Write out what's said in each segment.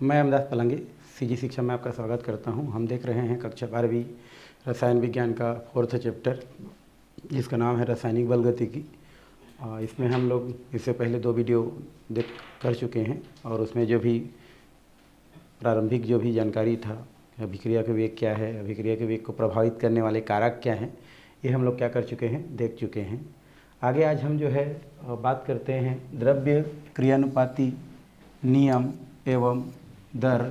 मैं अमदास पलंगी सीजी शिक्षा में आपका स्वागत करता हूं। हम देख रहे हैं कक्षा 12वीं रसायन विज्ञान का 4th चैप्टर, जिसका नाम है रासायनिक बल गतिकी। इसमें हम लोग इससे पहले 2 वीडियो देख कर चुके हैं और उसमें जो भी प्रारंभिक जो भी जानकारी था, अभिक्रिया के वेग क्या है, अभिक्रिया के वेग को प्रभावित करने वाले कारक क्या हैं, ये हम लोग क्या कर चुके हैं, देख चुके हैं। आगे आज हम जो है बात करते हैं द्रव्य क्रियानुपाती नियम एवं दर,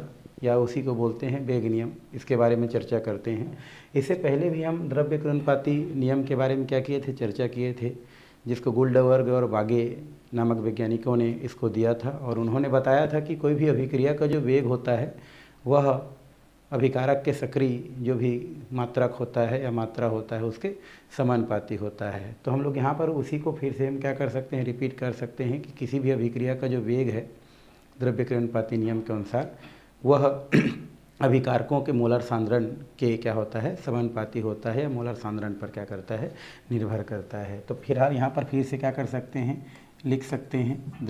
या उसी को बोलते हैं वेग नियम, इसके बारे में चर्चा करते हैं। इससे पहले भी हम द्रव्य क्रियानुपाती नियम के बारे में क्या किए थे, चर्चा किए थे, जिसको गुल्डबर्ग और बागे नामक वैज्ञानिकों ने इसको दिया था। और उन्होंने बताया था कि कोई भी अभिक्रिया का जो वेग होता है वह अभिकारक के सक्रिय जो भी मात्रक होता है या मात्रा होता है उसके समानुपाती होता है। तो हम लोग यहाँ पर उसी को फिर से हम क्या कर सकते हैं, रिपीट कर सकते हैं कि किसी भी अभिक्रिया का जो वेग है द्रव्य क्रियानुपाती नियम के अनुसार वह अभिकारकों के मोलर सांद्रण के क्या होता है, समानुपाती होता है, या मोलर सांद्रण पर क्या करता है, निर्भर करता है। तो फिलहाल यहाँ पर फिर से क्या कर सकते हैं, लिख सकते हैं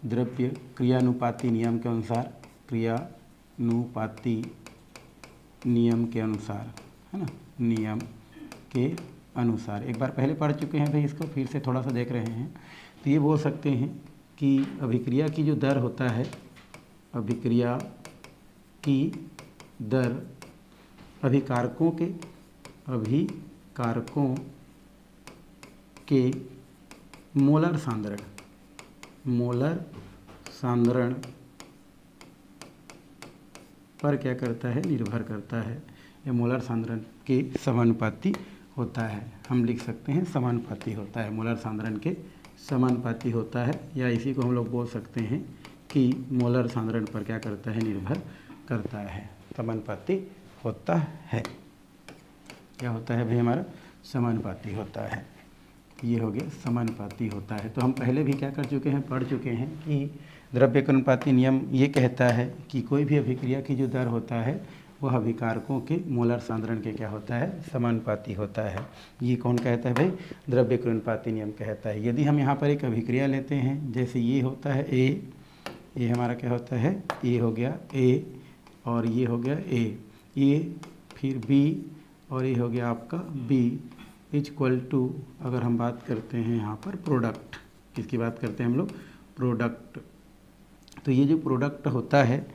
द्रव्य क्रियानुपाती नियम के अनुसार, क्रियानुपाती नियम के अनुसार, है ना, नियम के अनुसार। एक बार पहले पढ़ चुके हैं भाई, इसको फिर से थोड़ा सा देख रहे हैं। तो ये बोल सकते हैं कि अभिक्रिया की जो दर होता है, अभिक्रिया की दर अभिकारकों के मोलर सांद्रण पर क्या करता है, निर्भर करता है, या मोलर सांद्रण के समानुपाती होता है। हम लिख सकते हैं समानुपाती होता है, मोलर सांद्रण के समानुपाती होता है, या इसी को हम लोग बोल सकते हैं कि मोलर सांद्रण पर क्या करता है, निर्भर करता है, समानुपाती होता है। क्या होता है भाई, हमारा समानुपाती होता है। ये हो गया समानुपाती होता है। तो हम पहले भी क्या कर चुके हैं, पढ़ चुके हैं कि द्रव्य क्रियानुपाती नियम ये कहता है कि कोई भी अभिक्रिया की जो दर होता है वह अभिकारकों के मोलर सांद्रण के क्या होता है, समानुपाती होता है। ये कौन कहता है भाई, द्रव्य क्रियानुपाती नियम कहता है। यदि हम यहाँ पर एक अभिक्रिया लेते हैं, जैसे ये होता है ए, ये हमारा क्या होता है, ये हो गया ए, और ये हो गया ए, फिर बी, और ये हो गया आपका बी, इक्वल टू, अगर हम बात करते हैं यहाँ पर प्रोडक्ट, किसकी बात करते हैं हम लोग, प्रोडक्ट। तो ये जो प्रोडक्ट होता है,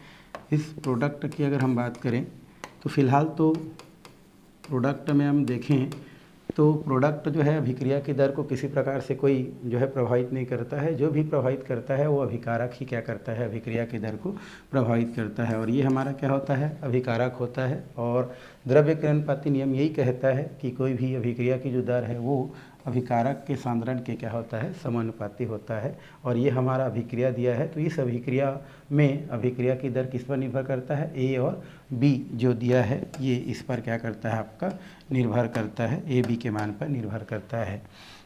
इस प्रोडक्ट की अगर हम बात करें तो फिलहाल तो प्रोडक्ट में हम देखें तो प्रोडक्ट जो है अभिक्रिया की दर को किसी प्रकार से कोई जो है प्रभावित नहीं करता है। जो भी प्रभावित करता है वो अभिकारक ही क्या करता है, अभिक्रिया की दर को प्रभावित करता है, और ये हमारा क्या होता है, अभिकारक होता है। और द्रव्य क्रियानुपाती नियम यही कहता है कि कोई भी अभिक्रिया की जो दर है वो अभिकारक के सांद्रण के क्या होता है, समानुपाती होता है। और ये हमारा अभिक्रिया दिया है, तो इस अभिक्रिया में अभिक्रिया की दर किस पर निर्भर करता है, ए और बी जो दिया है ये इस पर क्या करता है, आपका निर्भर करता है, ए बी के मान पर निर्भर करता है।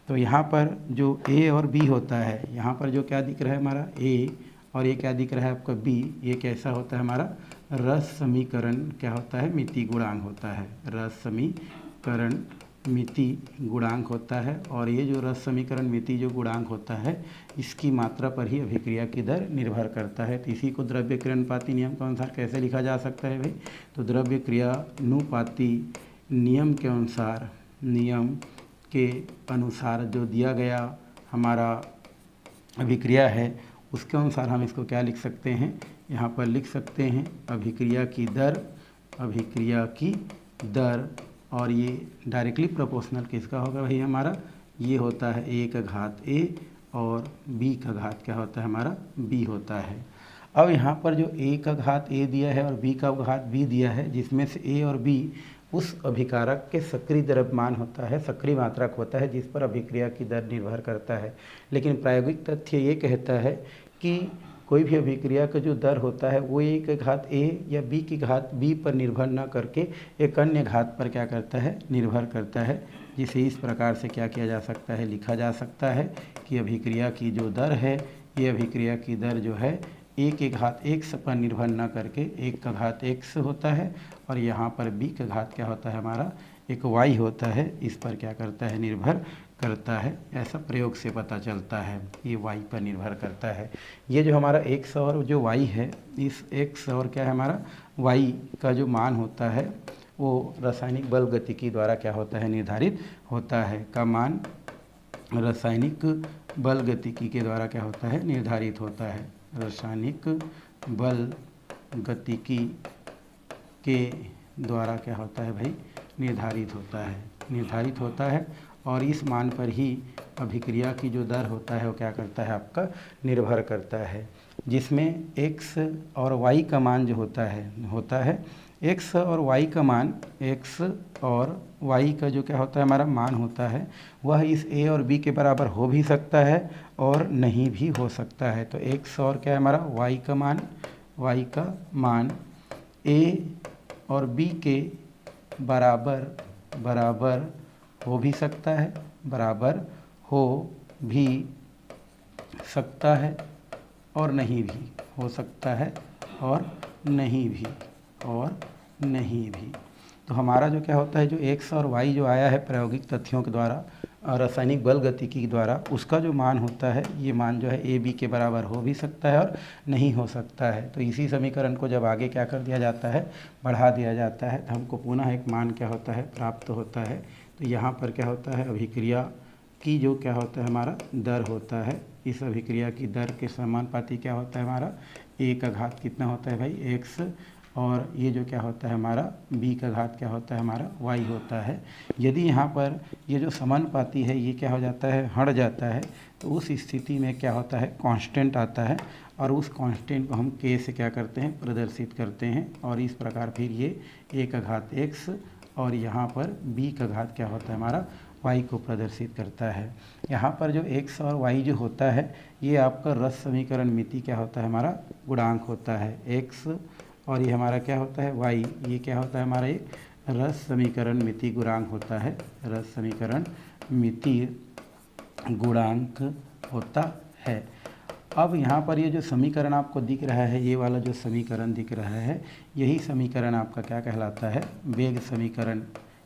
तो यहाँ पर जो ए और बी होता है, यहाँ पर जो क्या दिख रहा है हमारा ए, और ये क्या दिख रहा है आपका बी, ये कैसा होता है हमारा, रस समीकरण क्या होता है, मिति गुणांक होता है, रस समीकरण मिति गुणांक होता है। और ये जो रस समीकरण मिति जो गुणांक होता है, इसकी मात्रा पर ही अभिक्रिया की दर निर्भर करता है। तो इसी को द्रव्य क्रियानुपाती नियम के अनुसार कैसे लिखा जा सकता है भाई, तो द्रव्य क्रियानुपाती नियम के अनुसार जो दिया गया दर अभिक्रिया है उसके अनुसार हम इसको क्या लिख सकते हैं, यहाँ पर लिख सकते हैं अभिक्रिया की दर, और ये डायरेक्टली प्रोपोर्शनल किसका होगा भाई, हमारा ये होता है ए का घात ए, और बी का घात क्या होता है, हमारा बी होता है। अब यहाँ पर जो ए का घात ए दिया है और बी का घात बी दिया है, जिसमें से ए और बी उस अभिकारक के सक्रिय द्रव्यमान होता है, सक्रिय मात्रक होता है, जिस पर अभिक्रिया की दर निर्भर करता है। लेकिन प्रायोगिक तथ्य ये कहता है कि कोई भी अभिक्रिया का जो दर होता है वो ए के घात ए या बी की घात बी पर निर्भर न करके एक अन्य घात पर क्या करता है, निर्भर करता है, जिसे इस प्रकार से क्या किया जा सकता है, लिखा जा सकता है कि अभिक्रिया की जो दर है, ये अभिक्रिया की दर जो है ए के घात x पर निर्भर न करके एक का घात x होता है, और यहाँ पर b का घात क्या होता है, हमारा एक y होता है, इस पर क्या करता है, निर्भर करता है, ऐसा प्रयोग से पता चलता है। ये y पर निर्भर करता है। ये जो हमारा x और जो y है, इस x और क्या है हमारा y का जो मान होता है वो रासायनिक बल गतिकी द्वारा क्या होता है, निर्धारित होता है। का मान रासायनिक बल गतिकी के द्वारा क्या होता है, निर्धारित होता है। रासायनिक बल गतिकी के द्वारा क्या होता है भाई, निर्धारित होता है। और इस मान पर ही अभिक्रिया की जो दर होता है वो क्या करता है, आपका निर्भर करता है। जिसमें x और y का मान जो होता है x और y का मान, x और y का जो क्या होता है हमारा मान होता है, वह इस a और b के बराबर हो भी सकता है और नहीं भी हो सकता है। तो x और क्या है हमारा y का मान a और b के बराबर हो भी सकता है, और नहीं भी हो सकता है, और नहीं भी। तो हमारा जो क्या होता है, जो x और y जो आया है प्रायोगिक तथ्यों के द्वारा और रासायनिक बल गतिकी के द्वारा, उसका जो मान होता है, ये मान जो है a b के बराबर हो भी सकता है और नहीं हो सकता है। तो इसी समीकरण को जब आगे क्या कर दिया जाता है, बढ़ा दिया जाता है, तो हमको पुनः एक मान क्या होता है, प्राप्त होता है। तो यहाँ पर क्या होता है, अभिक्रिया की जो क्या होता है हमारा दर होता है, इस अभिक्रिया की दर के समानुपाती क्या होता है हमारा a का घात कितना होता है भाई, x, और ये जो क्या होता है हमारा b का घात क्या होता है हमारा y होता है। यदि यहाँ पर ये जो समानुपाती है ये क्या हो जाता है, हट जाता है, तो उस स्थिति में क्या होता है, कांस्टेंट आता है, और उस कांस्टेंट को हम k से क्या करते हैं, प्रदर्शित करते हैं। और इस प्रकार फिर ये a का घात x और यहाँ पर b का घात क्या होता है हमारा y को प्रदर्शित करता है। यहाँ पर जो x और y जो होता है, ये आपका रस समीकरण मिति क्या होता है हमारा गुणांक होता है x, और ये हमारा क्या होता है y, ये क्या होता है हमारा एक रस समीकरण मिति गुणांक होता है, रस समीकरण मिति गुणांक होता है। अब यहाँ पर ये जो समीकरण आपको दिख रहा है, ये वाला जो समीकरण दिख रहा है, यही समीकरण आपका क्या कहलाता है, वेग समीकरण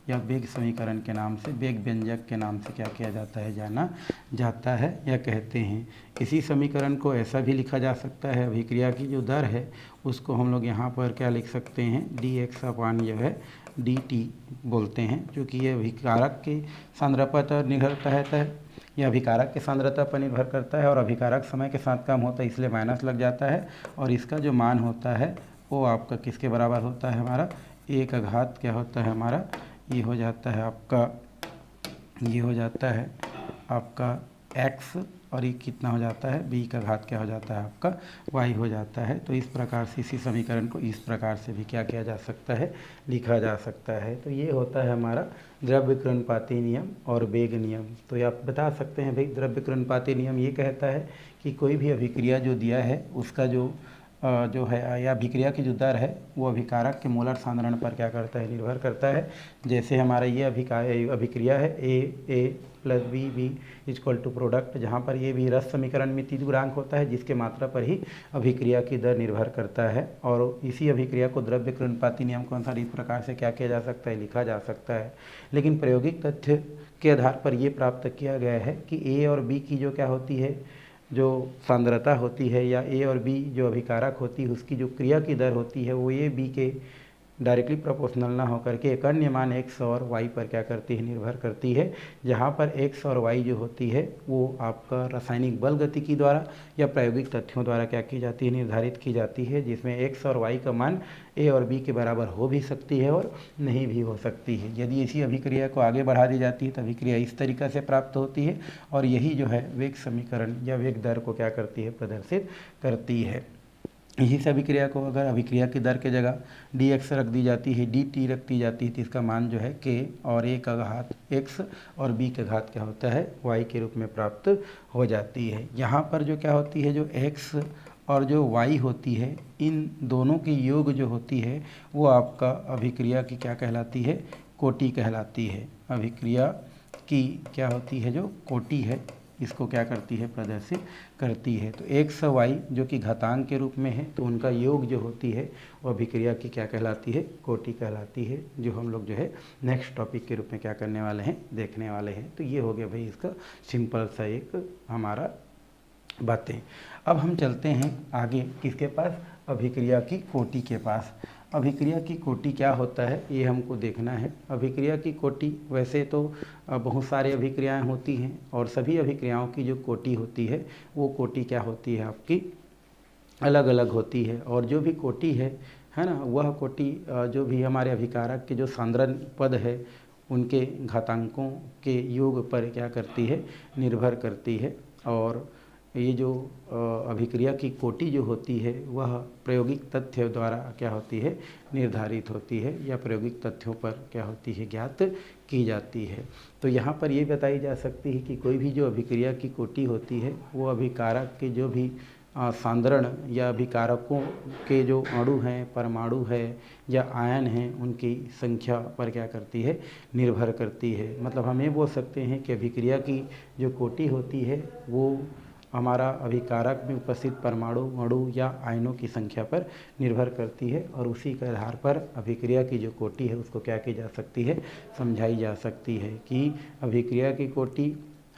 या वेग समीकरण के नाम से, वेग व्यंजक के नाम से क्या किया जाता है, जाना जाता है या कहते हैं। इसी समीकरण को ऐसा भी लिखा जा सकता है, अभिक्रिया की जो दर है उसको हम लोग यहाँ पर क्या लिख सकते हैं, dx अपान जो है dt बोलते हैं, क्योंकि ये अभिकारक के सांद्रता पर निर्भर करता है, यह अभिकारक के सांद्रता पर निर्भर करता है, और अभिकारक समय के साथ कम होता है इसलिए माइनस लग जाता है, और इसका जो मान होता है वो आपका किसके बराबर होता है, हमारा a का घात क्या होता है हमारा, ये हो जाता है आपका x, और ये कितना हो जाता है, b का घात क्या हो जाता है आपका y हो जाता है। तो इस प्रकार से इसी समीकरण को इस प्रकार से भी क्या किया जा सकता है, लिखा जा सकता है। तो ये होता है हमारा द्रव्यकरणपाती नियम और वेग नियम। तो ये आप बता सकते हैं भाई, द्रव्यकरणपाती नियम ये कहता है कि कोई भी अभिक्रिया जो दिया है उसका जो है या अभिक्रिया की जो दर है वो अभिकारक के मोलर सांद्रण पर क्या करता है, निर्भर करता है। जैसे हमारा ये अभिक्रिया है a plus b equal to product, जहाँ पर ये भी रस समीकरण मिति गुणांक होता है, जिसके मात्रा पर ही अभिक्रिया की दर निर्भर करता है। और इसी अभिक्रिया को द्रव्यकरणपाती नियम के अनुसार इस प्रकार से क्या किया जा सकता है, लिखा जा सकता है। लेकिन प्रायोगिक तथ्य के आधार पर ये प्राप्त किया गया है कि a और b की जो क्या होती है, जो सांद्रता होती है, या a और b जो अभिकारक होती है उसकी जो क्रिया की दर होती है वो a b के डायरेक्टली प्रोपोर्शनल ना होकर के एक अन्य मान x और y पर क्या करती है, निर्भर करती है। जहाँ पर x और y जो होती है वो आपका रासायनिक बल गतिकी द्वारा या प्रायोगिक तथ्यों द्वारा क्या की जाती है, निर्धारित की जाती है, जिसमें x और y का मान a और b के बराबर हो भी सकती है और नहीं भी हो सकती है। यदि इसी अभिक्रिया को आगे बढ़ा दी जाती है तो अभिक्रिया इस तरीक़ा से प्राप्त होती है, और यही जो है वेग समीकरण या वेग दर को क्या करती है, प्रदर्शित करती है। यही से अभिक्रिया को अगर अभिक्रिया की दर के जगह dx रख दी जाती है, dt रख दी जाती है, तो इसका मान जो है k और a का घात x और b का घात क्या होता है, y के रूप में प्राप्त हो जाती है। यहाँ पर जो क्या होती है, जो x और जो y होती है, इन दोनों की योग जो होती है वो आपका अभिक्रिया की क्या कहलाती है, कोटि कहलाती है। अभिक्रिया की क्या होती है, जो कोटि है, इसको क्या करती है, प्रदर्शित करती है। तो x और y जो कि घातांक के रूप में है, तो उनका योग जो होती है वो अभिक्रिया की क्या कहलाती है, कोटि कहलाती है, जो हम लोग जो है नेक्स्ट टॉपिक के रूप में क्या करने वाले हैं, देखने वाले हैं। तो ये हो गया भाई इसका सिंपल सा एक हमारा बातें। अब हम चलते हैं आगे किसके पास, अभिक्रिया की कोटि के पास। अभिक्रिया की कोटि क्या होता है ये हमको देखना है। अभिक्रिया की कोटि वैसे तो बहुत सारे अभिक्रियाएं होती हैं और सभी अभिक्रियाओं की जो कोटि होती है वो कोटि क्या होती है आपकी अलग अलग होती है। और जो भी कोटि है ना, वह कोटि जो भी हमारे अभिकारक के जो सांद्रण पद है उनके घातांकों के योग पर क्या करती है, निर्भर करती है। और ये जो अभिक्रिया की कोटि जो होती है वह प्रायोगिक तथ्य द्वारा क्या होती है, निर्धारित होती है या प्रायोगिक तथ्यों पर क्या होती है, ज्ञात की जाती है। तो यहाँ पर ये बताई जा सकती है कि कोई भी जो अभिक्रिया की कोटि होती है वो अभिकारक के जो भी सांद्रण या अभिकारकों के जो अणु हैं, परमाणु है या आयन हैं, उनकी संख्या पर क्या करती है, निर्भर करती है। मतलब हम ये बोल सकते हैं कि अभिक्रिया की जो कोटि होती है वो हमारा अभिकारक में उपस्थित परमाणु, अणु या आयनों की संख्या पर निर्भर करती है और उसी के आधार पर अभिक्रिया की जो कोटि है उसको क्या की जा सकती है, समझाई जा सकती है कि अभिक्रिया की कोटि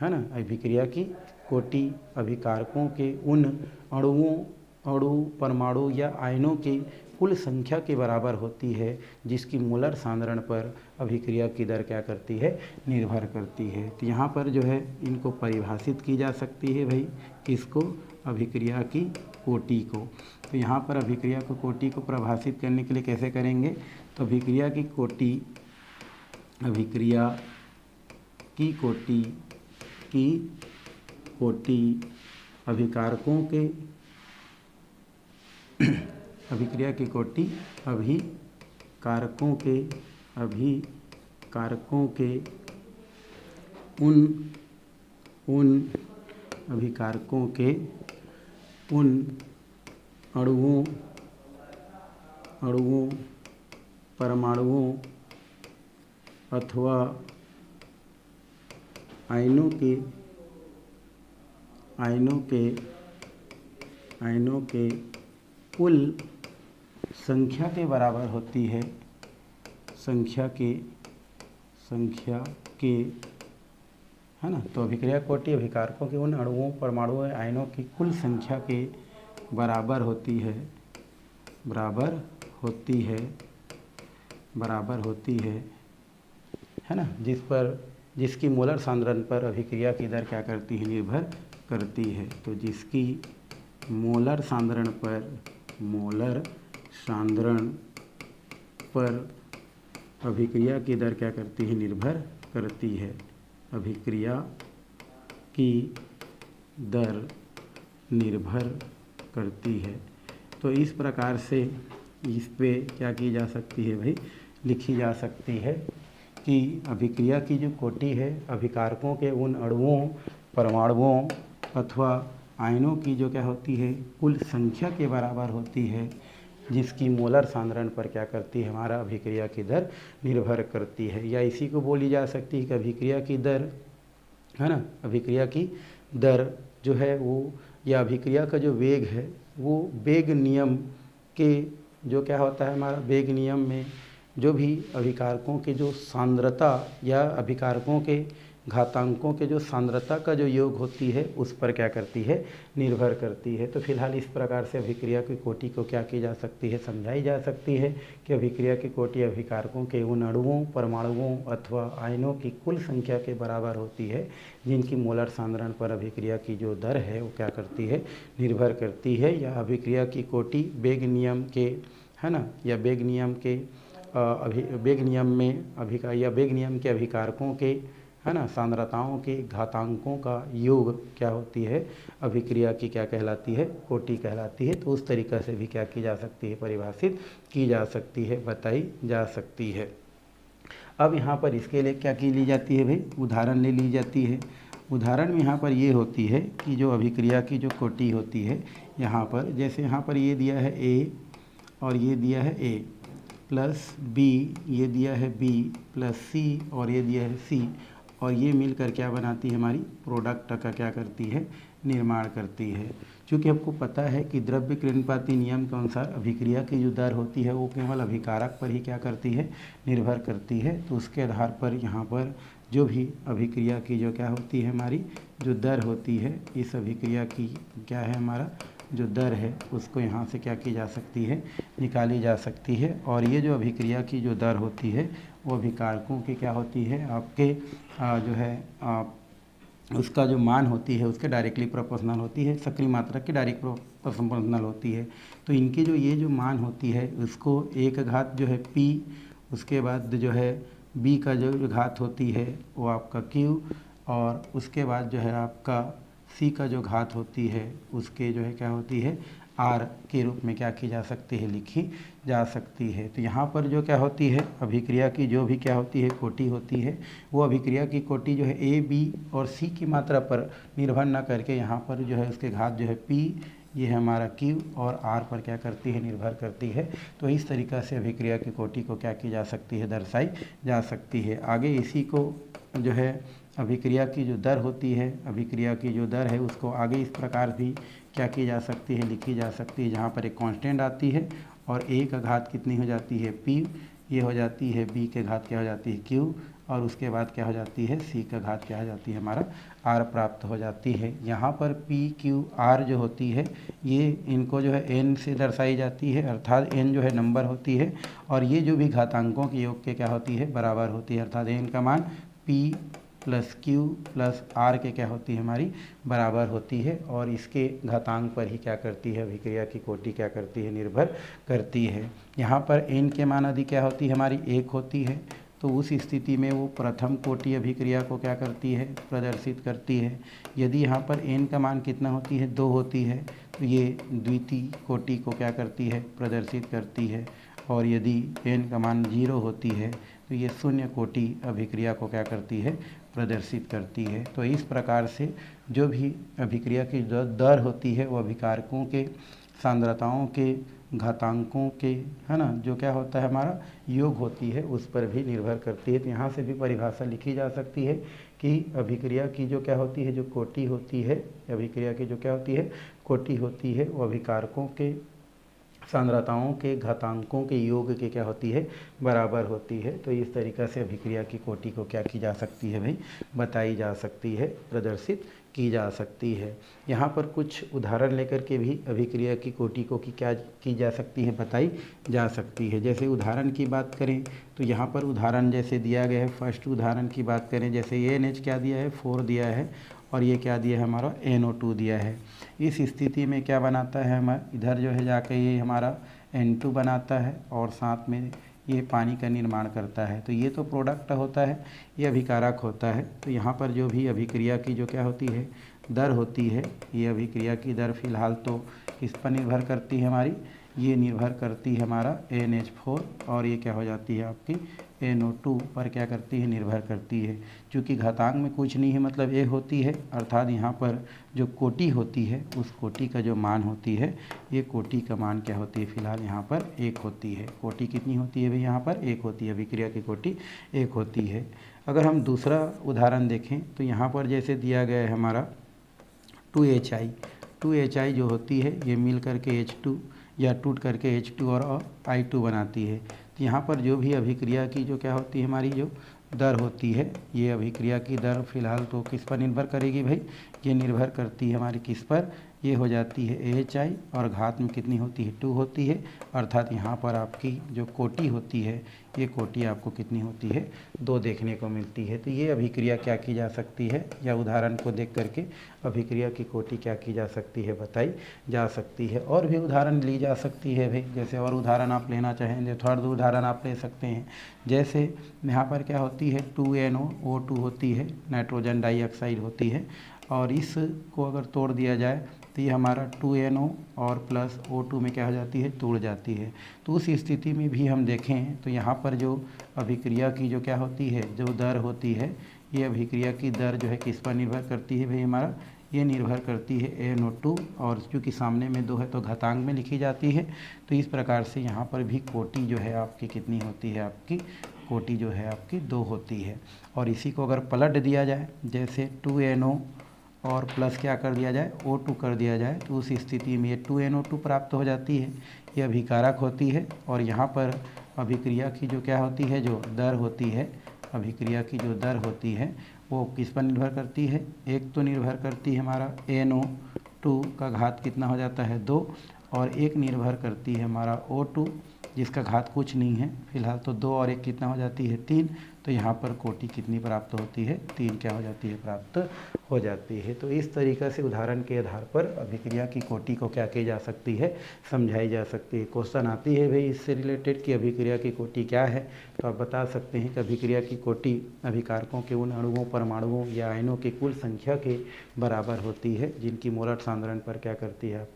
है ना, अभिक्रिया की कोटि अभिकारकों के उन अणु, परमाणु या आयनों की कुल संख्या के बराबर होती है जिसकी मोलर सांद्रण पर अभिक्रिया की दर क्या करती है, निर्भर करती है। तो यहाँ पर जो है इनको परिभाषित की जा सकती है भाई, किसको, अभिक्रिया की कोटि को। तो यहाँ पर अभिक्रिया को कोटि को परिभाषित करने के लिए कैसे करेंगे, तो अभिक्रिया की कोटि अभिकारकों के अभिक्रिया की कोटि अभिकारकों के उन अभिकारकों के उन अणुओं, परमाणुओं अथवा आयनों के कुल संख्या के बराबर होती है, संख्या के है ना। तो अभिक्रिया कोटि अभिकारकों के उन अणुओं, परमाणुओं, आयनों की कुल संख्या के बराबर होती है ना, जिसकी मोलर सांद्रण पर अभिक्रिया की दर क्या करती है, निर्भर करती है। तो जिसकी मोलर सांद्रण पर अभिक्रिया की दर क्या करती है, निर्भर करती है। अभिक्रिया की दर निर्भर करती है। तो इस प्रकार से इस पे क्या की जा सकती है भाई, लिखी जा सकती है कि अभिक्रिया की जो कोटि है अभिकारकों के उन अणुओं, परमाणुओं अथवा आयनों की जो क्या होती है, कुल संख्या के बराबर होती है जिसकी मोलर सांद्रण पर क्या करती है, हमारा अभिक्रिया की दर निर्भर करती है। या इसी को बोली जा सकती है कि अभिक्रिया की दर है ना, अभिक्रिया की दर जो है वो, या अभिक्रिया का जो वेग है वो वेग नियम के जो क्या होता है, हमारा वेग नियम में जो भी अभिकारकों के जो सांद्रता या अभिकारकों के घातांकों के जो सांद्रता का जो योग होती है उस पर क्या करती है, निर्भर करती है। तो फिलहाल इस प्रकार से अभिक्रिया की कोटि को क्या की जा सकती है, समझाई जा सकती है कि अभिक्रिया की कोटि अभिकारकों के उन अणुओं, परमाणुओं अथवा आयनों की कुल संख्या के बराबर होती है जिनकी मोलर सांद्रण पर अभिक्रिया की जो दर है वो क्या करती है, निर्भर करती है। या अभिक्रिया की कोटि वेग नियम के है ना, या वेग नियम के वेग नियम के अभिकारकों के है ना, सांद्रताओं के घातांकों का योग क्या होती है, अभिक्रिया की क्या कहलाती है, कोटि कहलाती है। तो उस तरीक़ा से भी क्या की जा सकती है, परिभाषित की जा सकती है, बताई जा सकती है। अब यहाँ पर इसके लिए क्या की ली जाती है भाई, उदाहरण ले ली जाती है। उदाहरण में यहाँ पर ये होती है कि जो अभिक्रिया की जो कोटि होती है यहाँ पर, जैसे यहाँ पर ये दिया है A और ये दिया है A प्लस B, ये दिया है B प्लस C और ये दिया है C, और ये मिलकर क्या बनाती है, हमारी प्रोडक्ट का क्या करती है, निर्माण करती है। चूँकि हमको पता है कि द्रव्य कृणपाती नियम के अनुसार अभिक्रिया की जो दर होती है वो केवल अभिकारक पर ही क्या करती है, निर्भर करती है। तो उसके आधार पर यहाँ पर जो भी अभिक्रिया की जो क्या होती है, हमारी जो दर होती है, इस अभिक्रिया की क्या है, हमारा जो दर है उसको यहाँ से क्या की जा सकती है, निकाली जा सकती है। और ये जो अभिक्रिया की जो दर होती है वो अभिकारकों की क्या होती है, आपके जो है उसका जो मान होती है उसके डायरेक्टली प्रोपोर्शनल होती है, सक्रिय मात्रक की डायरेक्ट प्रोपोर्शनल होती है। तो इनकी जो ये जो मान होती है उसको एक घात जो है p, उसके बाद जो है b का जो घात होती है वो आपका q, और उसके बाद जो है आपका c का जो घात होती है उसके जो है क्या होती है, r के रूप में क्या की जा सकती है, लिखी जा सकती है। तो यहाँ पर जो क्या होती है, अभिक्रिया की जो भी क्या होती है, कोटि होती है, वो अभिक्रिया की कोटि जो है a, b और c की मात्रा पर निर्भर न करके यहाँ पर जो है उसके घात जो है p, ये है हमारा q, और r पर क्या करती है, निर्भर करती है। तो इस तरीक़ा से अभिक्रिया की कोटि को क्या की जा सकती है, दर्शाई जा सकती है। आगे इसी को जो है अभिक्रिया की जो दर होती है, अभिक्रिया की जो दर है उसको आगे इस प्रकार भी क्या की जा सकती है, लिखी जा सकती है, जहाँ पर एक कांस्टेंट आती है और a का घात कितनी हो जाती है, p, ये हो जाती है b के घात क्या हो जाती है, q, और उसके बाद क्या हो जाती है, c का घात क्या हो जाती है, हमारा r प्राप्त हो जाती है। यहाँ पर p, q, r जो होती है ये इनको जो है n से दर्शाई जाती है, अर्थात n जो है नंबर होती है, और ये जो भी घातांकों के योग के क्या होती है, बराबर होती है, अर्थात n का मान p plus q plus r के क्या होती है, हमारी बराबर होती है। और इसके घातांक पर ही क्या करती है, अभिक्रिया की कोटि क्या करती है, निर्भर करती है। यहाँ पर n के मान यदि क्या होती है, हमारी 1 होती है, तो उस स्थिति में वो प्रथम कोटि अभिक्रिया को क्या करती है, प्रदर्शित करती है। यदि यहाँ पर n का मान कितना होती है, 2 होती है, तो ये द्वितीय कोटि को क्या करती है, प्रदर्शित करती है। और यदि n का मान 0 होती है तो ये शून्य कोटि अभिक्रिया को क्या करती है, प्रदर्शित करती है। तो इस प्रकार से जो भी अभिक्रिया की दर होती है वो अभिकारकों के सांद्रताओं के घातांकों के, है ना, जो क्या होता है, हमारा योग होती है, उस पर भी निर्भर करती है। तो यहाँ से भी परिभाषा लिखी जा सकती है कि अभिक्रिया की जो क्या होती है, जो कोटि होती है, अभिक्रिया की जो क्या होती है, कोटि होती है, वो अभिकारकों के सांद्रताओं के घातांकों के योग के क्या होती है, बराबर होती है। तो इस तरीक़ा से अभिक्रिया की कोटि को क्या की जा सकती है भाई, बताई जा सकती है, प्रदर्शित की जा सकती है। यहाँ पर कुछ उदाहरण लेकर के भी अभिक्रिया की कोटि को क्या की जा सकती है, बताई जा सकती है। जैसे उदाहरण की बात करें तो यहाँ पर उदाहरण जैसे दिया गया है, फर्स्ट उदाहरण की बात करें, जैसे ये NH क्या दिया है, 4 दिया है, और ये क्या दिया है, हमारा NO2 दिया है। इस स्थिति में क्या बनाता है, हमारा इधर जो है जाके ये हमारा N2 बनाता है और साथ में ये पानी का निर्माण करता है। तो ये तो प्रोडक्ट होता है, ये अभिकारक होता है। तो यहाँ पर जो भी अभिक्रिया की जो क्या होती है, दर होती है, ये अभिक्रिया की दर फिलहाल तो किस पर निर्भर करती है, हमारी ये निर्भर करती है हमारा NH4, और ये क्या हो जाती है आपकी NO2 पर क्या करती है, निर्भर करती है। क्योंकि घातांक में कुछ नहीं है, मतलब A होती है, अर्थात यहाँ पर जो कोटि होती है उस कोटि का जो मान होती है, ये कोटि का मान क्या होती है, फिलहाल यहाँ पर 1 होती है। कोटि कितनी होती है भाई, यहाँ पर 1 होती है, अभिक्रिया की कोटि 1 होती है। अगर हम दूसरा उदाहरण देखें तो यहाँ पर जैसे दिया गया है हमारा 2HI जो होती है, ये मिल करके H2 या टूट करके H2 और I2 बनाती है। तो यहाँ पर जो भी अभिक्रिया की जो क्या होती है, हमारी जो दर होती है, ये अभिक्रिया की दर फिलहाल तो किस पर निर्भर करेगी भाई, ये निर्भर करती है हमारी किस पर, ये हो जाती है AHI, और घात में कितनी होती है, 2 होती है, अर्थात यहाँ पर आपकी जो कोटि होती है, ये कोटि आपको कितनी होती है, 2 देखने को मिलती है। तो ये अभिक्रिया क्या की जा सकती है, या उदाहरण को देख करके अभिक्रिया की कोटि क्या की जा सकती है, बताई जा सकती है। और भी उदाहरण ली जा सकती है भाई, जैसे और उदाहरण आप लेना चाहेंगे थोड़ा दो उदाहरण आप ले सकते हैं। जैसे यहाँ पर क्या होती है, 2NO2 होती है, नाइट्रोजन डाइऑक्साइड होती है, और इसको अगर तोड़ दिया जाए तो ये हमारा 2NO और प्लस O2 में क्या हो जाती है, तोड़ जाती है। तो उस स्थिति में भी हम देखें तो यहाँ पर जो अभिक्रिया की जो क्या होती है, जो दर होती है, ये अभिक्रिया की दर जो है किस पर निर्भर करती है भाई, हमारा ये निर्भर करती है NO2, और चूँकि सामने में 2 है तो घातांक में लिखी जाती है। तो इस प्रकार से यहाँ पर भी कोटि जो है आपकी कितनी होती है, आपकी कोटि जो है आपकी 2 होती है। और इसी को अगर पलट दिया जाए, जैसे 2NO और प्लस क्या कर दिया जाए, O2 कर दिया जाए, तो उस स्थिति में ये 2NO2 प्राप्त हो जाती है, ये अभिकारक होती है। और यहाँ पर अभिक्रिया की जो क्या होती है, जो दर होती है, अभिक्रिया की जो दर होती है वो किस पर निर्भर करती है, एक तो निर्भर करती है हमारा NO2 का घात कितना हो जाता है 2, और एक निर्भर करती है हमारा O2 जिसका घात कुछ नहीं है फिलहाल, तो 2 और 1 कितना हो जाती है 3। तो यहाँ पर कोटि कितनी प्राप्त होती है, 3 क्या हो जाती है, प्राप्त हो जाती है। तो इस तरीक़े से उदाहरण के आधार पर अभिक्रिया की कोटि को क्या की जा सकती है, समझाई जा सकती है। क्वेश्चन आती है भाई इससे रिलेटेड कि अभिक्रिया की कोटि क्या है, तो आप बता सकते हैं कि अभिक्रिया की कोटि अभिकारकों के उन अणुओं, परमाणुओं या आयनों की कुल संख्या के बराबर होती है जिनकी मोलर सांद्रण पर क्या करती है,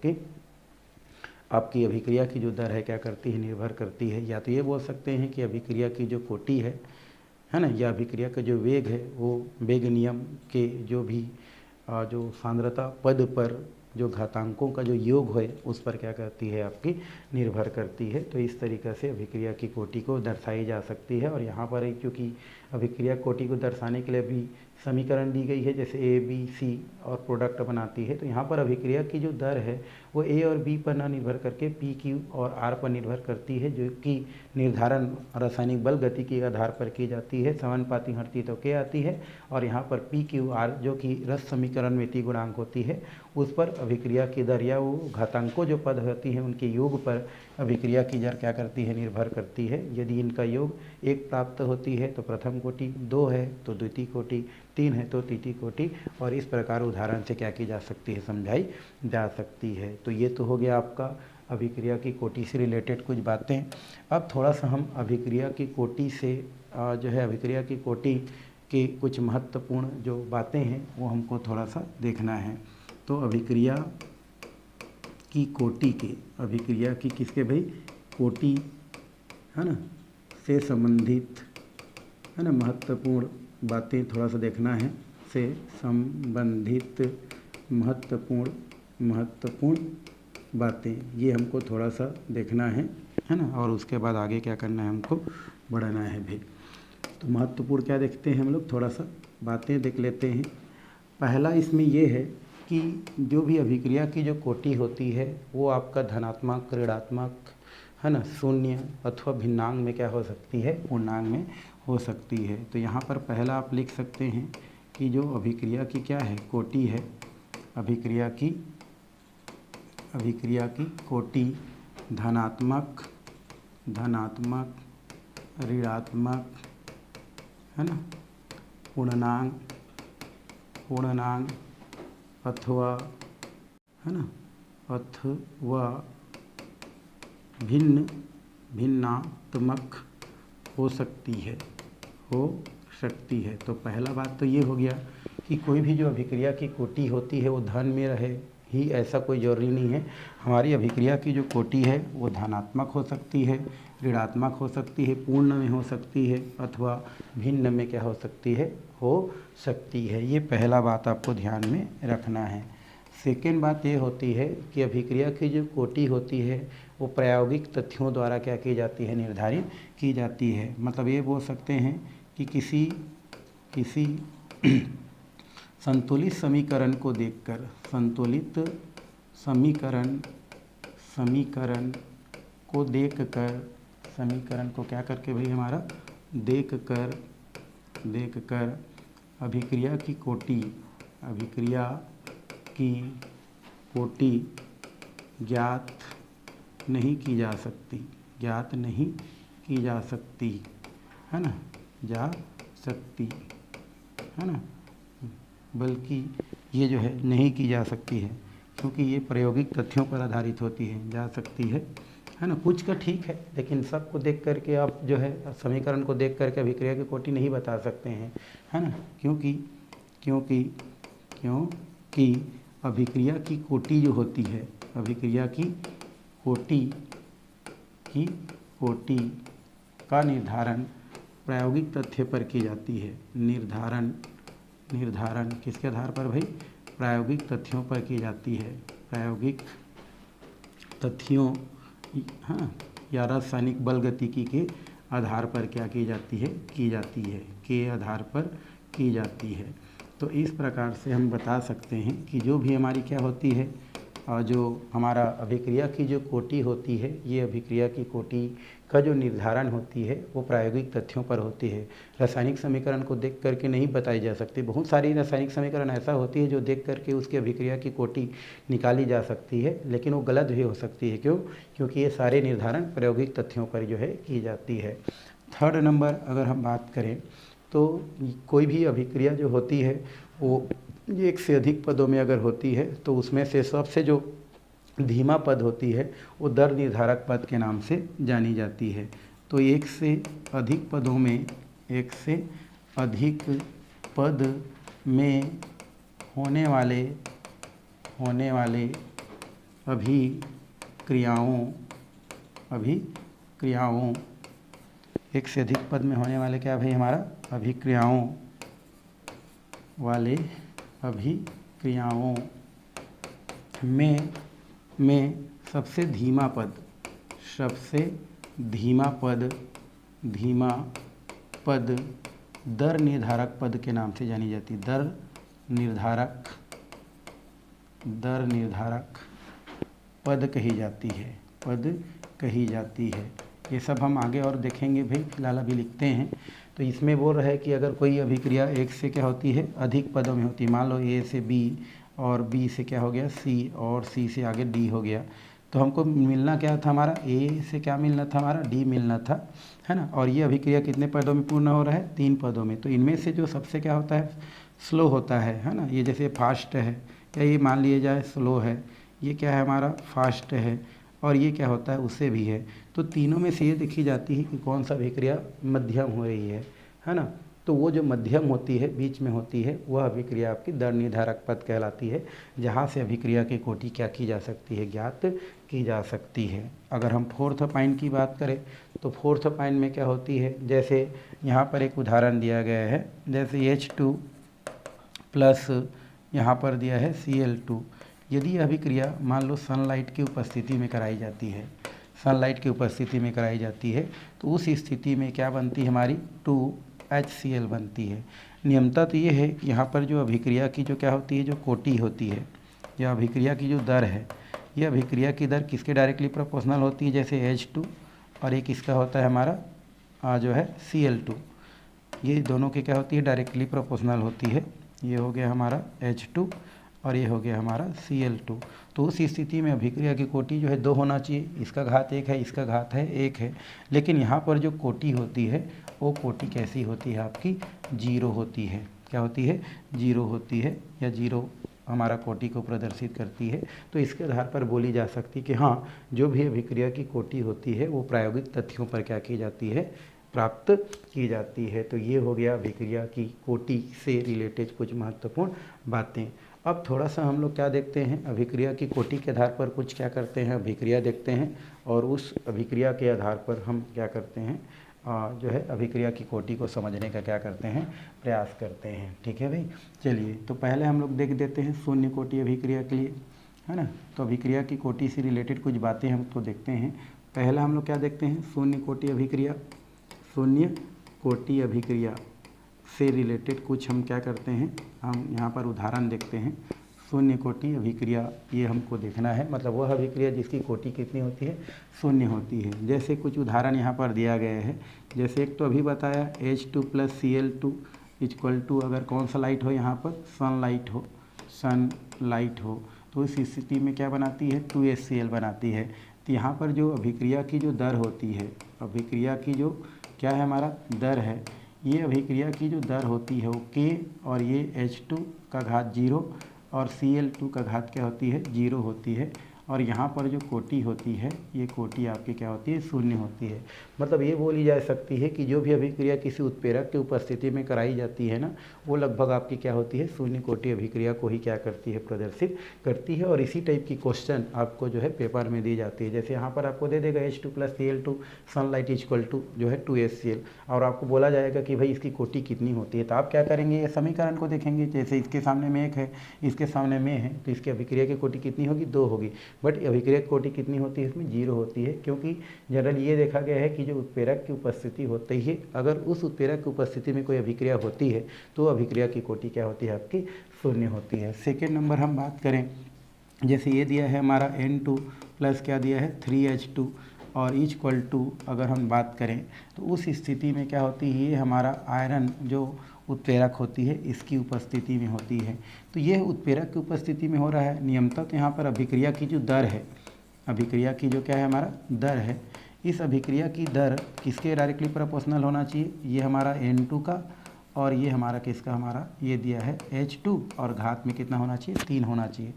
आपकी अभिक्रिया की जो दर है क्या करती है, निर्भर करती है। या तो ये बोल सकते हैं कि अभिक्रिया की जो कोटि है ना, या अभिक्रिया का जो वेग है वो वेग नियम के जो भी जो सांद्रता पद पर जो घातांकों का जो योग है उस पर क्या करती है, आपकी निर्भर करती है। तो इस तरीक़े से अभिक्रिया की कोटि को दर्शाई जा सकती है। और यहाँ पर क्योंकि अभिक्रिया कोटि को दर्शाने के लिए भी समीकरण दी गई है, जैसे ABC और प्रोडक्ट बनाती है, तो यहाँ पर अभिक्रिया की जो दर है वो A और B पर ना निर्भर करके P, Q और R पर निर्भर करती है, जो कि निर्धारण रासायनिक बल गति के आधार पर की जाती है। समानुपाती हटती तो K आती है, और यहाँ पर P, Q, R जो कि रस समीकरण में T गुणांक होती है उस पर अभिक्रिया की दर या वो घातांकों जो पद होती हैं उनके योग पर अभिक्रिया की दर क्या करती है, निर्भर करती है। यदि इनका योग 1 प्राप्त होती है तो प्रथम कोटि, 2 है तो द्वितीय कोटि, 3 है तो तृतीय कोटि, और इस प्रकार उदाहरण से क्या की जा सकती है, समझाई जा सकती है। तो ये तो हो गया आपका अभिक्रिया की कोटि से रिलेटेड कुछ बातें। अब थोड़ा सा हम अभिक्रिया की कोटि से जो है अभिक्रिया की कोटि की कुछ महत्वपूर्ण जो बातें हैं वो हमको थोड़ा सा देखना है। तो अभिक्रिया की कोटि के, अभिक्रिया की किसके भाई, कोटि है ना, से संबंधित है ना महत्वपूर्ण बातें थोड़ा सा देखना है, से संबंधित महत्वपूर्ण बातें ये हमको थोड़ा सा देखना है ना। और उसके बाद आगे क्या करना है, हमको बढ़ाना है भाई। तो महत्वपूर्ण क्या देखते हैं हम लोग, थोड़ा सा बातें देख लेते हैं। पहला इसमें ये है कि जो भी अभिक्रिया की जो कोटि होती है वो आपका धनात्मक, ऋणात्मक है ना, शून्य अथवा भिन्नांग में क्या हो सकती है, पूर्णांग में हो सकती है। तो यहाँ पर पहला आप लिख सकते हैं कि जो अभिक्रिया की क्या है, कोटि है, अभिक्रिया की कोटि धनात्मक, ऋणात्मक है ना, पूर्णांग अथवा है ना, अथवा भिन्नात्मक हो सकती है। तो पहला बात तो ये हो गया कि कोई भी जो अभिक्रिया की कोटि होती है वो धन में रहे ही, ऐसा कोई जरूरी नहीं है। हमारी अभिक्रिया की जो कोटि है वो धनात्मक हो सकती है, ऋणात्मक हो सकती है, पूर्ण में हो सकती है, अथवा भिन्न में क्या हो सकती है। ये पहला बात आपको ध्यान में रखना है। सेकेंड बात ये होती है कि अभिक्रिया की जो कोटि होती है वो प्रायोगिक तथ्यों द्वारा क्या की जाती है, निर्धारित की जाती है। मतलब ये बोल सकते हैं कि किसी संतुलित समीकरण को देखकर, संतुलित समीकरण को क्या करके भाई हमारा देखकर अभिक्रिया की कोटि ज्ञात नहीं की जा सकती है ना, बल्कि ये जो है नहीं की जा सकती है, क्योंकि ये प्रायोगिक तथ्यों पर आधारित होती है। जा सकती है ना, कुछ का ठीक है, लेकिन सबको देख करके आप जो है समीकरण को देख करके अभिक्रिया की कोटि नहीं बता सकते हैं, है ना, क्योंकि अभिक्रिया की कोटि जो होती है, अभिक्रिया की कोटि का निर्धारण प्रायोगिक तथ्य पर की जाती है। निर्धारण किसके आधार पर भाई, प्रायोगिक तथ्यों पर की जाती है। प्रायोगिक तथ्यों हाँ या रासायनिक बल गतिकी के आधार पर क्या की जाती है, के आधार पर की जाती है। तो इस प्रकार से हम बता सकते हैं कि जो भी हमारी क्या होती है, जो हमारा अभिक्रिया की जो कोटि होती है, ये अभिक्रिया की कोटि का जो निर्धारण होती है वो प्रायोगिक तथ्यों पर होती है। रासायनिक समीकरण को देख करके नहीं बताई जा सकती। बहुत सारी रासायनिक समीकरण ऐसा होती है जो देख करके उसकी अभिक्रिया की कोटि निकाली जा सकती है, लेकिन वो गलत भी हो सकती है। क्यों? क्योंकि ये सारे निर्धारण प्रायोगिक तथ्यों पर जो है की जाती है। थर्ड नंबर अगर हम बात करें तो कोई भी अभिक्रिया जो होती है वो एक से अधिक पदों में अगर होती है तो उसमें से सबसे जो धीमा पद होती है वो दर निर्धारक पद के नाम से जानी जाती है। तो एक से अधिक पदों में, एक से अधिक पद में होने वाले अभिक्रियाओं एक से अधिक पद में होने वाले क्या भाई हमारा अभिक्रियाओं में सबसे धीमा पद दर निर्धारक पद के नाम से जानी जाती है। दर निर्धारक पद कही जाती है। ये सब हम आगे और देखेंगे भाई, फिलहाल अभी लिखते हैं। तो इसमें बोल रहा है कि अगर कोई अभिक्रिया एक से क्या होती है, अधिक पदों में होती है। मान लो ए से बी और बी से क्या हो गया सी और सी से आगे डी हो गया, तो हमको मिलना क्या था हमारा, ए से क्या मिलना था हमारा, डी मिलना था, है ना। और ये अभिक्रिया कितने पदों में पूर्ण हो रहा है, 3 पदों में। तो इनमें से जो सबसे क्या होता है, स्लो होता है ना। ये जैसे फास्ट है, या ये मान लिया जाए स्लो है, ये क्या है हमारा फास्ट है, और ये क्या होता है उससे भी है। तो तीनों में से ये देखी जाती है कि कौन सा अभिक्रिया मध्यम हो रही है ना। तो वो जो मध्यम होती है, बीच में होती है, वह अभिक्रिया आपकी दर निर्धारक पद कहलाती है, जहाँ से अभिक्रिया की कोटि क्या की जा सकती है, ज्ञात की जा सकती है। अगर हम फोर्थ पॉइंट की बात करें तो फोर्थ पॉइंट में क्या होती है, जैसे यहाँ पर एक उदाहरण दिया गया है, जैसे H2 प्लस यहाँ पर दिया है Cl2। यदि यह अभिक्रिया मान लो सनलाइट की उपस्थिति में कराई जाती है, तो उस स्थिति में क्या बनती है हमारी 2HCl बनती है। नियमतः तो ये है कि यहाँ पर जो अभिक्रिया की जो क्या होती है, जो कोटि होती है, या अभिक्रिया की जो दर है, यह अभिक्रिया की दर किसके डायरेक्टली प्रोपोर्शनल होती है, जैसे H2 और एक इसका होता है हमारा जो है Cl2। ये दोनों की क्या होती है, डायरेक्टली प्रोपोर्शनल होती है। ये हो गया हमारा H2 और ये हो गया हमारा Cl2। तो उस स्थिति में अभिक्रिया की कोटि जो है 2 होना चाहिए। इसका घात 1 है, इसका घात है 1 है, लेकिन यहाँ पर जो कोटि होती है वो कोटि कैसी होती है आपकी, 0 होती है। क्या होती है, 0 होती है, या 0 हमारा कोटि को प्रदर्शित करती है। तो इसके आधार पर बोली जा सकती है कि हाँ, जो भी अभिक्रिया की कोटि होती है वो प्रायोगिक तथ्यों पर क्या की जाती है, प्राप्त की जाती है। तो ये हो गया अभिक्रिया की कोटि से रिलेटेड कुछ महत्वपूर्ण बातें। अब थोड़ा सा हम लोग क्या देखते हैं, अभिक्रिया की कोटि के आधार पर कुछ क्या करते हैं, अभिक्रिया देखते हैं, और उस अभिक्रिया के आधार पर हम क्या करते हैं, जो है अभिक्रिया की कोटि को समझने का क्या करते हैं, प्रयास करते हैं। ठीक है भाई, चलिए तो पहले हम लोग देख देते हैं शून्य कोटि अभिक्रिया के लिए, है ना। तो अभिक्रिया की कोटि से रिलेटेड कुछ बातें हम तो देखते हैं। पहला हम लोग क्या देखते हैं, शून्य कोटि अभिक्रिया। शून्य कोटि अभिक्रिया से रिलेटेड कुछ हम क्या करते हैं, हम यहाँ पर उदाहरण देखते हैं। शून्य कोटि अभिक्रिया, ये हमको देखना है, मतलब वह अभिक्रिया जिसकी कोटि कितनी होती है, शून्य होती है। जैसे कुछ उदाहरण यहाँ पर दिया गया है, जैसे एक तो अभी बताया H2 plus Cl2 equal to, अगर कौन सा लाइट हो यहाँ पर, सनलाइट हो, तो इस स्थिति में क्या बनाती है, 2HCl बनाती है। तो यहाँ पर जो अभिक्रिया की जो दर होती है, अभिक्रिया की जो क्या है हमारा दर है, ये अभिक्रिया की जो दर होती है वो K, और ये H2 का घात 0 और Cl2 का घात क्या होती है, 0 होती है। और यहाँ पर जो कोटि होती है, ये कोटि आपकी क्या होती है, शून्य होती है। मतलब ये बोली जा सकती है कि जो भी अभिक्रिया किसी उत्प्रेरक की उपस्थिति में कराई जाती है ना, वो लगभग आपकी क्या होती है, शून्य कोटि अभिक्रिया को ही क्या करती है, प्रदर्शित करती है। और इसी टाइप की क्वेश्चन आपको जो है पेपर में दी जाती है। जैसे यहाँ पर आपको दे देगा H2 plus Cl2 sunlight equal to जो है 2HCl, और आपको बोला जाएगा कि भाई इसकी कोटि कितनी होती है। तो आप क्या करेंगे, ये समीकरण को देखेंगे, जैसे इसके सामने में 1 है, इसके सामने में है, तो इसकी अभिक्रिया की कोटि कितनी होगी, 2 होगी। बट अभिक्रिया की कोटि कितनी होती है, इसमें 0 होती है, क्योंकि जनरल ये देखा गया है कि जो उत्प्रेरक की उपस्थिति होती है, अगर उस उत्प्रेरक की उपस्थिति में कोई अभिक्रिया होती है तो अभिक्रिया की कोटि क्या होती है, आपकी 0 होती है। सेकेंड नंबर हम बात करें, जैसे ये दिया है हमारा N2 प्लस क्या दिया है 3H2 और इक्वल टू अगर हम बात करें तो उस स्थिति में क्या होती है, ये हमारा आयरन जो उत्प्रेरक होती है इसकी उपस्थिति में होती है। तो ये उत्प्रेरक की उपस्थिति में हो रहा है नियमतः, तो यहाँ पर अभिक्रिया की जो दर है, अभिक्रिया की जो क्या है हमारा दर है, इस अभिक्रिया की दर किसके डायरेक्टली प्रोपोर्शनल होना चाहिए, ये हमारा N2 का और ये हमारा किसका, हमारा ये दिया है H2 और घात में कितना होना चाहिए 3 होना चाहिए।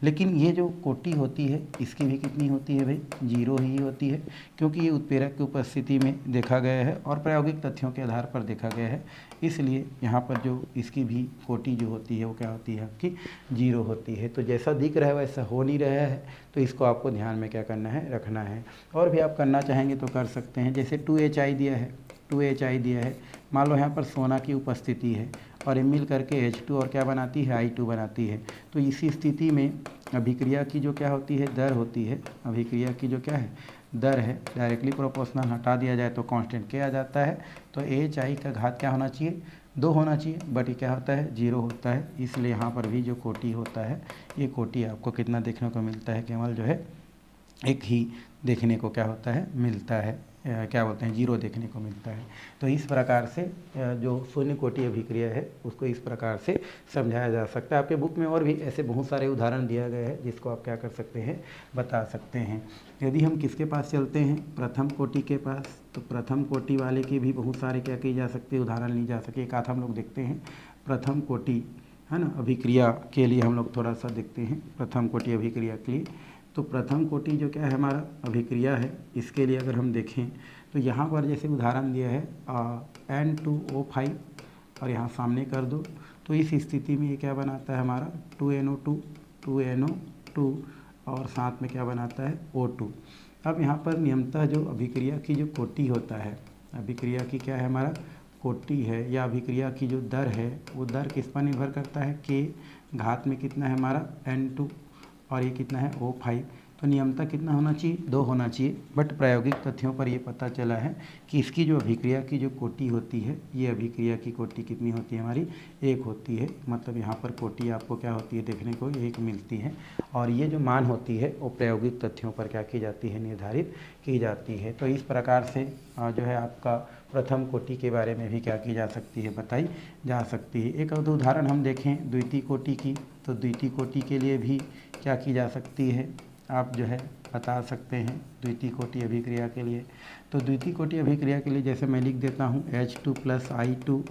लेकिन ये जो कोटि होती है इसकी भी कितनी होती है भाई, 0 ही होती है, क्योंकि ये उत्प्रेरक की उपस्थिति में देखा गया है और प्रायोगिक तथ्यों के आधार पर देखा गया है, इसलिए यहाँ पर जो इसकी भी कोटि जो होती है वो क्या होती है, आपकी 0 होती है। तो जैसा दिख रहा है वैसा हो नहीं रहा है, तो इसको आपको ध्यान में क्या करना है, रखना है। और भी आप करना चाहेंगे तो कर सकते हैं, जैसे 2HI दिया है, 2HI दिया है, मान लो यहाँ पर सोना की उपस्थिति है और ये मिल करके H2 और क्या बनाती है, I2 बनाती है। तो इसी स्थिति में अभिक्रिया की जो क्या होती है, दर होती है, अभिक्रिया की जो क्या है दर है, डायरेक्टली प्रोपोर्शनल हटा दिया जाए तो कांस्टेंट क्या आ जाता है, तो HI का घात क्या होना चाहिए, 2 होना चाहिए, बट ये क्या होता है 0 होता है। इसलिए यहाँ पर भी जो कोटि होता है, ये कोटि आपको कितना देखने को मिलता है, केवल जो है एक ही देखने को क्या होता है मिलता है, क्या बोलते हैं 0 देखने को मिलता है। तो इस प्रकार से जो शून्य कोटि अभिक्रिया है उसको इस प्रकार से समझाया जा सकता है। आपके बुक में और भी ऐसे बहुत सारे उदाहरण दिया गया है जिसको आप क्या कर सकते हैं, बता सकते हैं। यदि हम किसके पास चलते हैं, प्रथम कोटि के पास, तो प्रथम कोटि वाले की भी बहुत सारे क्या की जा सकती है, उदाहरण ली जा सके। एक आध हम लोग देखते हैं प्रथम कोटि, है ना, अभिक्रिया के लिए हम लोग थोड़ा सा देखते हैं प्रथम कोटि अभिक्रिया के लिए। तो प्रथम कोटि जो क्या है हमारा अभिक्रिया है, इसके लिए अगर हम देखें तो यहाँ पर जैसे उदाहरण दिया है N2O5 और यहाँ सामने कर दो, तो इस स्थिति में ये क्या बनाता है हमारा 2NO2 और साथ में क्या बनाता है O2। अब यहाँ पर नियमतः जो अभिक्रिया की जो कोटि होता है, अभिक्रिया की क्या है हमारा कोटि है या अभिक्रिया की जो दर है, वो दर किस पर निर्भर करता है, K घात में कितना है हमारा N2 और ये कितना है O5। तो नियमतः कितना होना चाहिए, 2 होना चाहिए, बट प्रायोगिक तथ्यों पर ये पता चला है कि इसकी जो अभिक्रिया की जो कोटि होती है, ये अभिक्रिया की कोटि कितनी होती है हमारी, 1 होती है। मतलब यहाँ पर कोटि आपको क्या होती है देखने को 1 मिलती है, और ये जो मान होती है वो प्रायोगिक तथ्यों पर क्या की जाती है, निर्धारित की जाती है। तो इस प्रकार से जो है आपका प्रथम कोटि के बारे में भी क्या की जा सकती है, बताई जा सकती है। एक और उदाहरण हम देखें द्वितीय कोटि की, तो द्वितीय कोटि के लिए भी क्या की जा सकती है, आप जो है बता सकते हैं द्वितीय कोटि अभिक्रिया के लिए। तो द्वितीय कोटि अभिक्रिया के लिए जैसे मैं लिख देता हूँ H2 + I2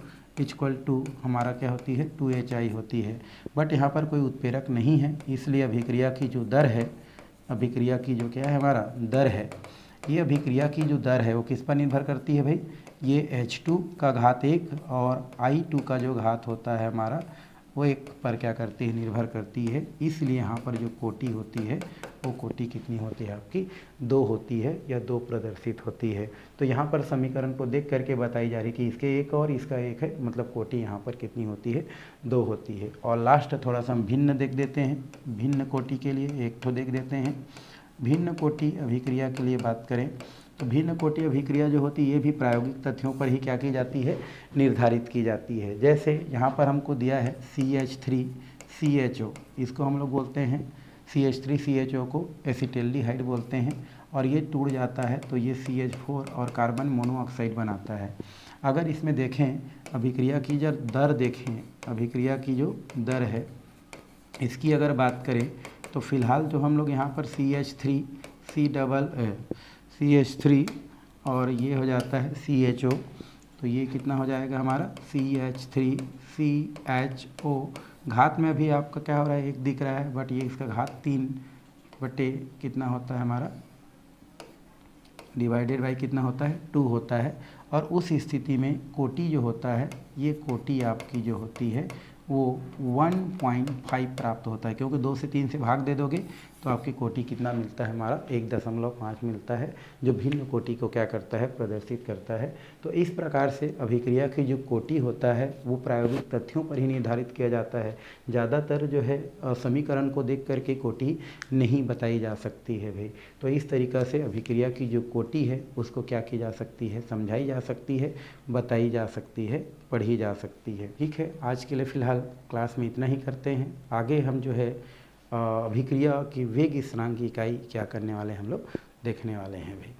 = हमारा क्या होती है 2HI होती है, बट यहाँ पर कोई उत्प्रेरक नहीं है, इसलिए अभिक्रिया की जो दर है, अभिक्रिया की जो क्या है हमारा दर है, ये अभिक्रिया की जो दर है वो किस पर निर्भर करती है भाई, ये H2 का घात 1 और I2 का जो घात होता है हमारा वो 1 पर क्या करती है, निर्भर करती है। इसलिए यहाँ पर जो कोटि होती है वो कोटि कितनी होती है आपकी, 2 होती है या 2 प्रदर्शित होती है। तो यहाँ पर समीकरण को देख करके बताई जा रही कि इसके 1 और इसका 1 है, मतलब कोटि यहाँ पर कितनी होती है, 2 होती है। और लास्ट थोड़ा सा हम भिन्न देख देते हैं, भिन्न कोटि के लिए एक तो देख देते हैं। भिन्न कोटि अभिक्रिया के लिए बात करें तो भिन्न कोटि अभिक्रिया जो होती है ये भी प्रायोगिक तथ्यों पर ही क्या की जाती है, निर्धारित की जाती है। जैसे यहाँ पर हमको दिया है CH3CHO, इसको हम लोग बोलते हैं CH3CHO को एसिटिल्डिहाइड बोलते हैं, और ये टूट जाता है तो ये CH4 और कार्बन मोनोऑक्साइड बनाता है। अगर इसमें देखें अभिक्रिया की जो दर देखें, अभिक्रिया की जो दर है इसकी अगर बात करें तो फिलहाल जो हम लोग यहाँ पर CH3 और ये हो जाता है CHO, तो ये कितना हो जाएगा हमारा CH3CHO। घात में भी आपका क्या हो रहा है 1 दिख रहा है, बट ये इसका घात 3 बटे कितना होता है हमारा, डिवाइडेड बाई कितना होता है 2 होता है। और उस स्थिति में कोटि जो होता है, ये कोटि आपकी जो होती है वो 1.5 प्राप्त होता है, क्योंकि 2 से 3 से भाग दे दोगे तो आपकी कोटि कितना मिलता है, हमारा 1.5 मिलता है, जो भिन्न कोटि को क्या करता है, प्रदर्शित करता है। तो इस प्रकार से अभिक्रिया की जो कोटि होता है वो प्रायोगिक तथ्यों पर ही निर्धारित किया जाता है। ज़्यादातर जो है समीकरण को देख करके कोटि नहीं बताई जा सकती है भाई। तो इस तरीक़ा से अभिक्रिया की जो कोटि है उसको क्या की जा सकती है, समझाई जा सकती है, बताई जा सकती है, पढ़ी जा सकती है। ठीक है, आज के लिए फ़िलहाल क्लास में इतना ही करते हैं। आगे हम जो है अभिक्रिया की वेग स्थिरांक की इकाई क्या करने वाले हैं, हम लोग देखने वाले हैं भाई।